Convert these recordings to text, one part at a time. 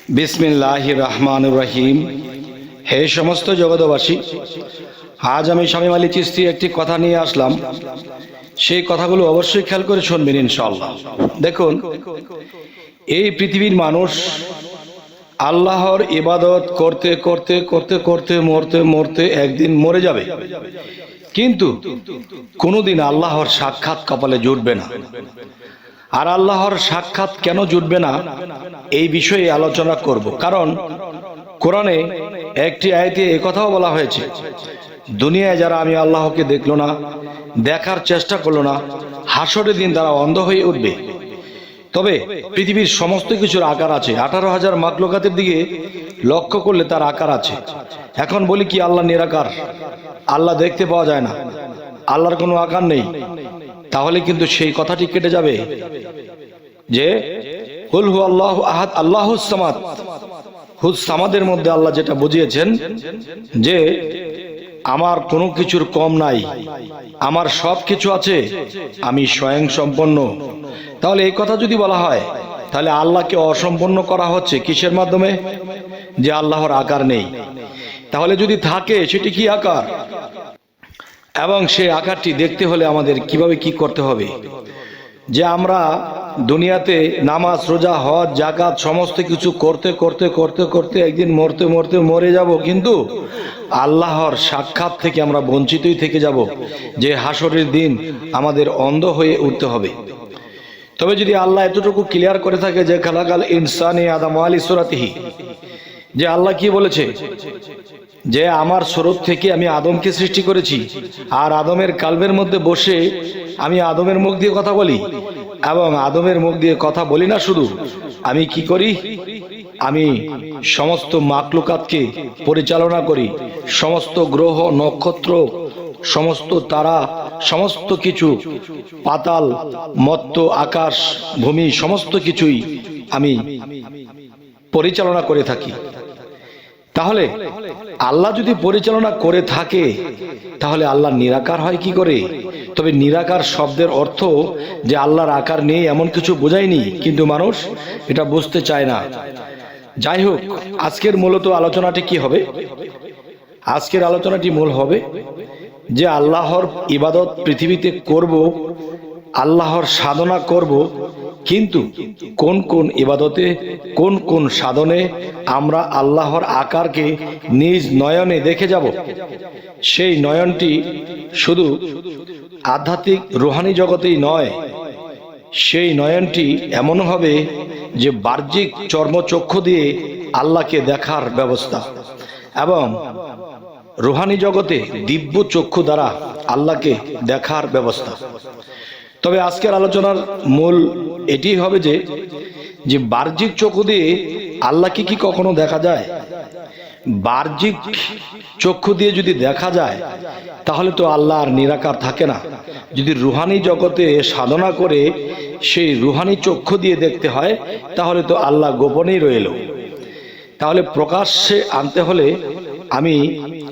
বিসমিল্লাহির রহমানির রহিম। হে সমস্ত জগৎবাসী, আজ আমি শামীম আলী চিশতি একটি কথা নিয়ে আসলাম। সেই কথাগুলো অবশ্যই খেয়াল করে শুনবেন ইনশাআল্লাহ। দেখুন, এই পৃথিবীর মানুষ আল্লাহর ইবাদত করতে করতে করতে করতে মরতে মরতে একদিন মরে যাবে, কিন্তু কোনোদিন আল্লাহর সাক্ষাৎ কপালে জুটবে না। আর আল্লাহর সাক্ষাৎ কেন জুটবে না, এই বিষয়ে আলোচনা করব। কারণ কোরআনে একটি আয়াতে এই কথাও বলা হয়েছে, দুনিয়ায় যারা আমি আল্লাহকে দেখলো না, দেখার চেষ্টা করলো না, হাসরের দিন তারা অন্ধ হয়ে উঠবে। তবে পৃথিবীর সমস্ত কিছুর আকার আছে। 18,000 মাখলুকাতের দিকে লক্ষ্য করলে তার আকার আছে। এখন বলি কি আল্লাহ নিরাকার, আল্লাহ দেখতে পাওয়া যায় না, আল্লাহর কোনো আকার নেই, তাহলে কিন্তু সেই কথাটি কেটে যাবে যে কুল হু আল্লাহু আহাদ আল্লাহুস সামাদ। হুস সামাদের মধ্যে আল্লাহ যেটা বুঝিয়েছেন যে আমার কোনো কিছুর কম নাই, আমার সব কিছু আছে, আমি স্বয়ং সম্পন্ন। তাহলে এই কথা যদি বলা হয়, তাহলে আল্লাহকে অসম্পন্ন করা হচ্ছে কিসের মাধ্যমে? যে আল্লাহর আকার নেই। তাহলে যদি থাকে সেটি কি আকার, এবং সেই আকারটি দেখতে হলে আমাদের কিভাবে কি করতে হবে? যে আমরা দুনিয়াতে নামাজ, রোজা, হজ, যাকাত সমস্ত কিছু করতে করতে করতে করতে একদিন মরতে মরতে মরে যাব, কিন্তু আল্লাহর সাক্ষাৎ থেকে আমরা বঞ্চিতই থেকে যাব, যে হাসরের দিন আমাদের অন্ধ হয়ে উঠতে হবে। তবে যদি আল্লাহ এতটুকু ক্লিয়ার করে থাকে যে খালাকাল ইনসানি আদম আলী সুরাতিহি, যে আল্লাহ কি বলেছে যে আমার স্বরূপ থেকে আমি আদমকে সৃষ্টি করেছি, আর আদমের কালবের মধ্যে বসে আমি আদমের মুখ দিয়ে কথা বলি, এবং আদমের মুখ দিয়ে কথা বলি না শুধু, আমি কি করি, আমি সমস্ত মাখলুকাতকে পরিচালনা করি। সমস্ত গ্রহ, নক্ষত্র, সমস্ত তারা, সমস্ত কিছু, পাতাল, মত্ত, আকাশ, ভূমি, সমস্ত কিছুই আমি পরিচালনা করে থাকি। তাহলে আল্লাহ যদি পরিচালনা করে থাকে, তাহলে আল্লাহ নিরাকার হয় কি করে? তবে নিরাকার শব্দের অর্থ যে আল্লাহর আকার নেই এমন কিছু বোঝায়নি, কিন্তু মানুষ এটা বুঝতে চায় না। যাই হোক, আজকের মূলত আলোচনাটি কি হবে? আজকের আলোচনাটি মূল হবে যে আল্লাহর ইবাদত পৃথিবীতে করব, আল্লাহর সাধনা করব, কিন্তু কোন কোন ইবাদতে, কোন কোন সাধনে আমরা আল্লাহর আকারকে নিজ নয়নে দেখে যাব। সেই নয়নটি শুধু আধ্যাত্মিক রুহানি জগতেই নয়, সেই নয়নটি এমন হবে যে বাহ্যিক চর্মচক্ষু দিয়ে আল্লাহকে দেখার ব্যবস্থা, এবং রুহানি জগতে দিব্য চক্ষু দ্বারা আল্লাহকে দেখার ব্যবস্থা। তবে আজকের আলোচনার মূল এটি হবে যে বাহ্যিক চক্ষু দিয়ে আল্লাহকে কি কখনো দেখা যায়? বাহ্যিক চক্ষু দিয়ে যদি দেখা যায়, তাহলে তো আল্লাহ আর নিরাকার থাকে না। যদি রুহানি জগতে সাধনা করে সেই রুহানি চক্ষু দিয়ে দেখতে হয়, তাহলে তো আল্লাহ গোপনেই রইল। তাহলে প্রকাশ্যে আনতে হলে আমি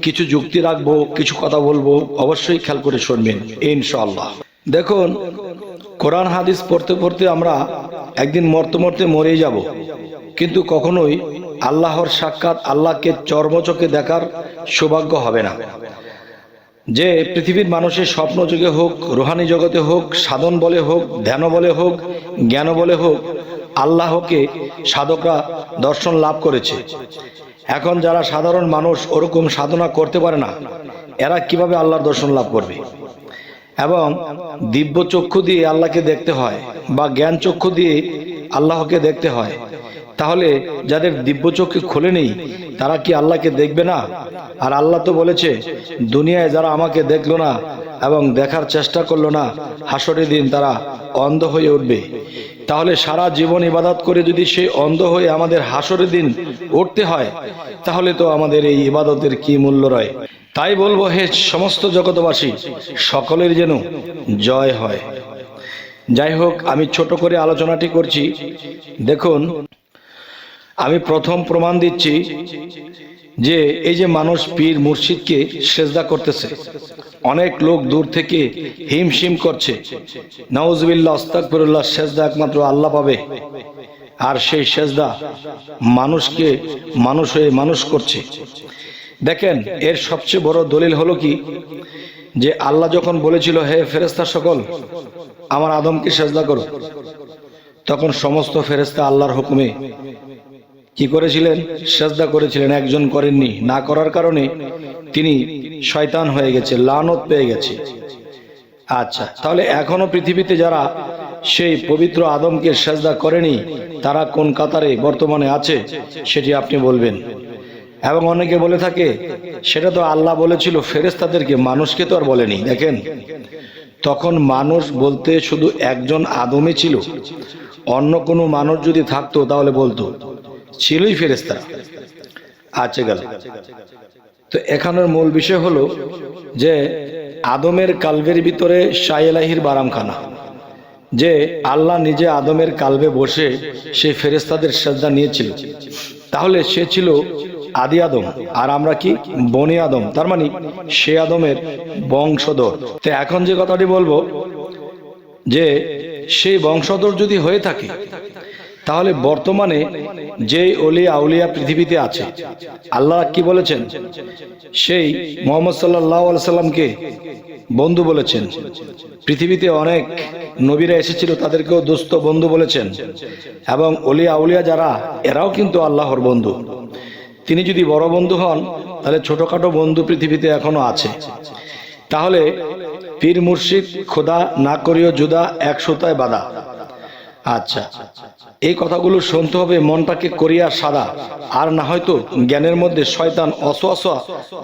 কিছু যুক্তি রাখবো, কিছু কথা বলবো, অবশ্যই খেয়াল করে শুনবেন ইনশাআল্লাহ। দেখুন, কোরআন হাদিস পড়তে পড়তে আমরা একদিন মরতে মরতে মরেই যাব, কিন্তু কখনোই আল্লাহর সাক্ষাৎ, আল্লাহকে চর্মচোখে দেখার সৌভাগ্য হবে না। যে পৃথিবীর মানুষের স্বপ্ন যুগে হোক, রুহানি জগতে হোক, সাধন বলে হোক, ধ্যান বলে হোক, জ্ঞান বলে হোক, আল্লাহকে সাধকরা দর্শন লাভ করেছে। এখন যারা সাধারণ মানুষ ওরকম সাধনা করতে পারে না, এরা কিভাবে আল্লাহর দর্শন লাভ করবে? এবং দিব্য চক্ষু দিয়ে আল্লাহকে দেখতে হয়, বা জ্ঞান চক্ষু দিয়ে আল্লাহকে দেখতে হয়। তাহলে যাদের দিব্য চক্ষু খুলে নেই, তারা কি আল্লাহকে দেখবে না? আর আল্লাহ তো বলেছে, দুনিয়ায় যারা আমাকে দেখলো না এবং দেখার চেষ্টা করলো না, হাসরের দিন তারা অন্ধ হয়ে উঠবে। তাহলে সারা জীবন ইবাদত করে যদি সেই অন্ধ হয়ে আমাদের হাসরের দিন উঠতে হয়, তাহলে তো আমাদের এই ইবাদতের কি মূল্য রয়? তাই বলবো, হে সমস্ত জগৎবাসী, সকলের যেন জয় হয়। যাই হোক, আমি ছোট করে আলোচনাটি করছি। দেখুন, আমি প্রথম প্রমাণ দিচ্ছি যে এই যে মানুষ পীর মুর্শিদকে সেজদা করতেছে, অনেক লোক দূর থেকে হিমশিম করছে, নাউজুবিল্লাহ, আস্তাগফিরুল্লাহ, সেজদা একমাত্র আল্লাহ পাবে। আর সেই সেজদা মানুষকে মানুষ হয়ে মানুষ করছে। দেখেন, এর সবচেয়ে বড় দলিল হলো কি, যে আল্লাহ যখন বলেছিল হে ফেরেশতা সকল আমার আদমকে সেজদা করো, তখন সমস্ত ফেরেশতা আল্লাহর হুকুমে কি করেছিলেন? সেজদা করেছিলেন। একজন করেননি, না করার কারণে তিনি শয়তান হয়ে গেছে, লানত পেয়ে গেছে। আচ্ছা, তাহলে এখনো পৃথিবীতে যারা সেই পবিত্র আদমকে সেজদা করেনি তারা কোন কাতারে বর্তমানে আছে সেটি আপনি বলবেন। এবং অনেকে বলে থাকে সেটা তো আল্লাহ বলেছিল ফেরেশতাদেরকে, মানুষকে তো আর বলেনি। দেখেন, তখন মানুষ বলতে শুধু একজন আদমই ছিল, অন্য কোনো মানুষ যদি থাকতো তাহলে বলতো ছিলই ফেরেশতারা। আচ্ছা গেল। তো এখানের মূল বিষয় হলো যে আদমের কালবের ভিতরে শায়লাহির বারামখানা, যে আল্লাহ নিজে আদমের কালবে বসে সেই ফেরেশতাদের সেজদা নিয়েছিল। তাহলে সে ছিল আদি আদম, আর আমরা কি বনি আদম, তার মানে সে আদমের বংশধর। তো এখন যে কথাটি বলবো, যে সেই বংশধর যদি হয়ে থাকে তাহলে বর্তমানে যে ওলিয়া আউলিয়া পৃথিবীতে আছে, আল্লাহ কি বলেছেন? সেই মুহাম্মদ সাল্লাল্লাহু আলাইহি সাল্লামকে বন্ধু বলেছেন। পৃথিবীতে অনেক নবীরা এসেছিল, তাদেরকেও দোস্ত বন্ধু বলেছেন। এবং ওলিয়া আউলিয়া যারা, এরাও কিন্তু আল্লাহর বন্ধু। তিনি যদি বড় বন্ধু হন তাহলে ছোটখাটো বন্ধু পৃথিবীতে এখনো আছে। তাহলে পীর মুর্শিদ খোদা না করিও জুদা, এক সুতায় বাঁধা। আচ্ছা, এই কথাগুলো শুনতে হবে, মনটাকে করিয়া সাদা, আর না হয়তো জ্ঞানের মধ্যে শয়তান অসওয়াসা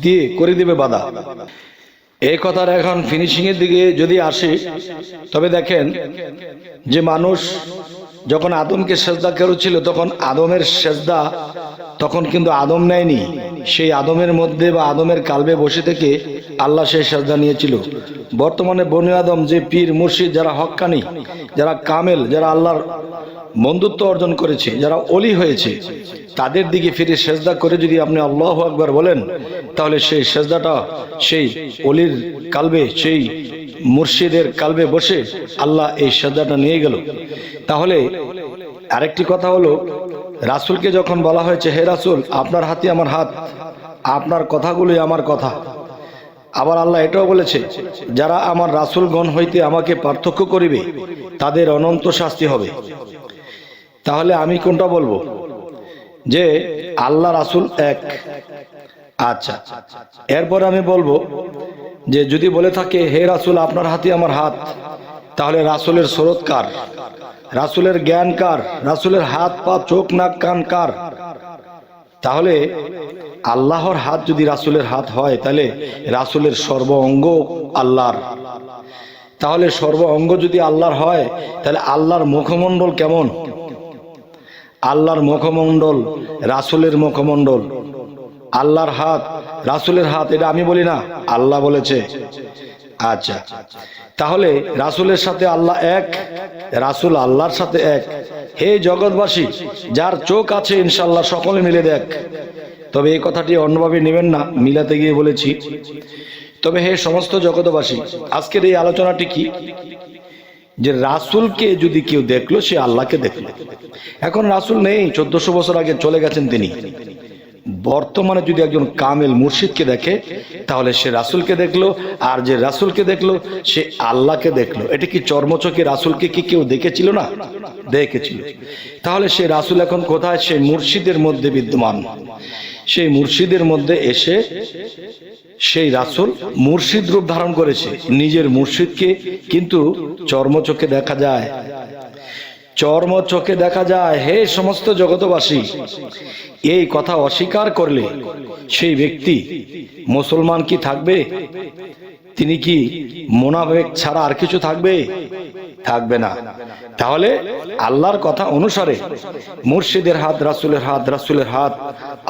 দিয়ে করে দিবে বাধা। এই কথার এখন ফিনিশিং এর দিকে যদি আসি, তবে দেখেন যে মানুষ যখন আদমকে সেজদা করেছিল তখন আদমের সেজদা তখন কিন্তু আদম নেয়নি, সেই আদমের মধ্যে বা আদমের কালবে বসে থেকে আল্লাহ সেই সেজদা নিয়েছিল। বর্তমানে বনি আদম যে পীর মুর্শিদ যারা হক্কানি, যারা কামেল, যারা আল্লাহর বন্ধুত্ব অর্জন করেছে, যারা ওলি হয়েছে, তাদের দিকে ফিরে সেজদা করে যদি আপনি আল্লাহু আকবার বলেন, তাহলে সেই সেজদাটা সেই ওলির কালবে, সেই মুর্শিদের কালবে বসে আল্লাহ এই সেজদাটা নিয়ে গেল। তাহলে আরেকটি কথা হলো, রাসূলকে যখন বলা হয়েছে হে রাসূল আপনার হাতে আমার হাত, আপনার কথাগুলোই আমার কথা, আবার আল্লাহ এটাও বলেছে যারা আমার রাসূলগণ হইতে আমাকে পার্থক্য করিবে তাদের অনন্ত শাস্তি হবে। তাহলে আমি কোনটা বলবো? যে আল্লাহ রাসূল এক। আচ্ছা, এরপর আমি বলবো যে যদি বলে থাকে হে রাসূল আপনার হাতে আমার হাত, তাহলে রাসূলের সুরত কার, রাসূলের জ্ঞান কার, রাসূলের হাত পা চোখ নাক কান কার? তাহলে আল্লাহর হাত যদি রাসূলের হাত হয় তাহলে রাসূলের সর্ব অঙ্গ আল্লাহর। তাহলে সর্ব অঙ্গ যদি আল্লাহর হয় তাহলে আল্লাহর মুখমণ্ডল কেমন? আল্লাহর মুখমণ্ডল রাসূলের মুখমণ্ডল, আল্লাহর হাত রাসূলের হাত, এটা আমি বলি না, আল্লাহ বলেছে। আচ্ছা, তাহলে রাসূলের সাথে আল্লাহ এক, রাসূল আল্লাহর সাথে এক। হে জগৎবাসী, যার চোখ আছে ইনশাআল্লাহ সকলে মিলে দেখ। তবে এই কথাটি অন্যভাবে নেবেন না, মিলাতে গিয়ে বলেছি। তবে হে সমস্ত জগৎবাসী, আজকের এই আলোচনাটি কি, যে রাসূলকে যদি কেউ দেখলো সে আল্লাহকে দেখলো। এখন রাসূল নেই, 1400 বছর আগে চলে গেছেন তিনি। বর্তমানে যদি একজন কামেল মুর্শিদকে দেখে তাহলে সে রাসূলকে দেখলো, আর যে রাসূলকে দেখলো সে আল্লাহকে দেখলো। এটা কি চর্মচোখে রাসূলকে কি কেউ দেখেছিল না? দেখেছিল। তাহলে সে রাসূল এখন কোথায়? সেই মুর্শিদের মধ্যে বিদ্যমান। সেই মুর্শিদের মধ্যে এসে সেই রাসূল মুর্শিদ রূপ ধারণ করেছে, নিজের মুর্শিদকে কিন্তু চর্মচোখে দেখা যায়, চর্ম চোখে দেখা যায়। হে সমস্ত জগতবাসী, এই কথা অস্বীকার করলে সেই ব্যক্তি মুসলমান কি থাকবে? তিনি কি মুনাফিক ছাড়া আর কিছু থাকবে? থাকবে না। তাহলে আল্লাহর কথা অনুসারে মুর্শিদের হাত রাসূলের হাত, রাসূলের হাত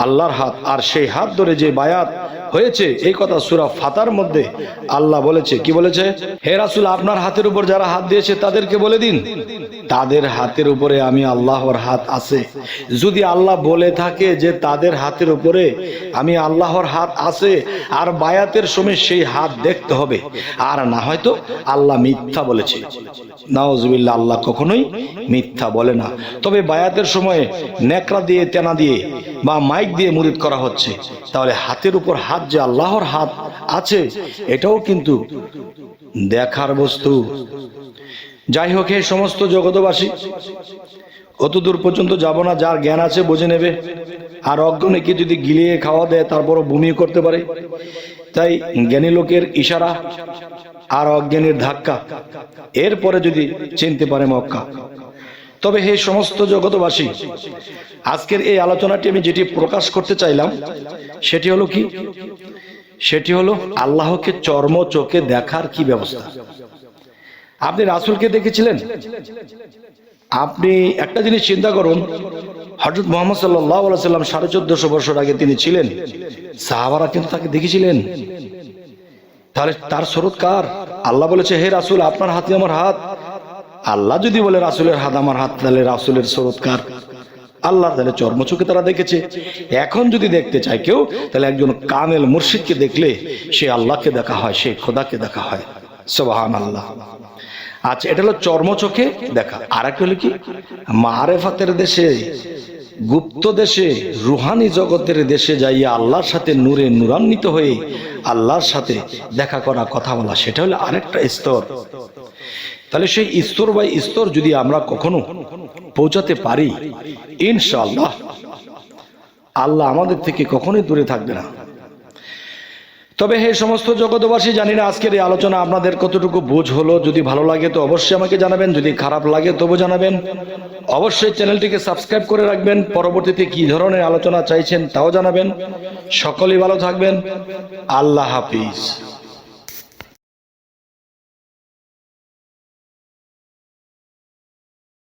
আল্লাহর হাত, আর সেই হাত ধরে যে বায়াত হয়েছে, এই কথা সূরা ফাতার মধ্যে আল্লাহ বলেছে। কি বলেছে? হে রাসূল আপনার হাতের উপর যারা হাত দিয়েছে তাদেরকে বলে দিন তাদের হাতের উপরে আমি আল্লাহর হাত আছে। যদি আল্লাহ বলে থাকে যে তাদের হাতের উপরে আমি আল্লাহর হাত আছে, আর বায়াতের সময় সেই হাত দেখতে হবে, আর না হয়তো আল্লাহ মিথ্যা বলেছে। নাউজুবিল্লাহ, আল্লাহ কখনোই মিথ্যা বলে না। তবে বায়াতের সময় নেকড়া দিয়ে, তেনা দিয়ে বা মাইক দিয়ে মুরিদ করা হচ্ছে, তাহলে হাতের উপর হাত যে আল্লাহর হাত আছে এটাও কিন্তু দেখার বস্তু। যাই হোক, এই সমস্ত জগতবাসী, অত দূর পর্যন্ত যাব না। যার জ্ঞান আছে বুঝে নেবে, আর অজ্ঞানীকে যদি গিলিয়ে খাওয়া দেয় তারপরও বমি করতে পারে। তাই জ্ঞানী লোকের ইশারা আর অজ্ঞানীর ধাক্কা, এরপরে যদি চিনতে পারে মক্কা। তবে হে সমস্ত জগতবাসী, আজকের এই আলোচনাটি আমি যেটি প্রকাশ করতে চাইলাম সেটি হলো কি? সেটি হলো আল্লাহকে চর্ম চোখে দেখার কি ব্যবস্থা। আপনি রাসূলকে দেখেছিলেন? আপনি একটা জিনিস চিন্তা করুন, হযরত মুহাম্মদ সাল্লাল্লাহু আলাইহি সাল্লাম 1450 বছর আগে তিনি ছিলেন, সাহাবারা কিন্তু তাকে দেখেছিলেন। তাহলে তার সুরত কার? আল্লাহ বলেছে, হে রাসূল আপনার হাতে আমার হাত। আল্লাহ যদি বলে রাসূলের হাত আমার হাত, তাহলে রাসূলের সুরত কার? আল্লাহ। তাহলে চর্মচোখে তারা দেখেছে। এখন যদি দেখতে চায় কেউ, তাহলে একজন কামেল মুর্শিদকে দেখলে সে আল্লাহকে দেখা হয়, সে খোদাকে দেখা হয়। সুবহানাল্লাহ। আচ্ছা, এটা হলো চর্মচোখে দেখা। আর একটা হলো কি? মারেফাতের দেশে, গুপ্ত দেশে, রুহানি জগতের দেশে যাইয়া আল্লাহর সাথে নূরে নূরান্বিত হয়ে আল্লাহর সাথে দেখা করা, কথা বলা, সেটা হলো আরেকটা স্তর। তাহলে সেই স্তর বাই স্তর যদি আমরা কখনো পৌঁছাতে পারি, ইনশাআল্লাহ আল্লাহ আমাদের থেকে কখনোই দূরে থাকবে না। তবে হে সমস্ত জগতবাসী, জানি না আজকের এই আলোচনা আপনাদের কতটুকু বুঝ হলো। যদি ভালো লাগে তো অবশ্যই আমাকে জানাবেন, যদি খারাপ লাগে তবু জানাবেন। অবশ্যই চ্যানেলটিকে সাবস্ক্রাইব করে রাখবেন, পরবর্তীতে কি ধরনের আলোচনা চাইছেন তাও জানাবেন। সকলেই ভালো থাকবেন। আল্লাহ হাফিজ।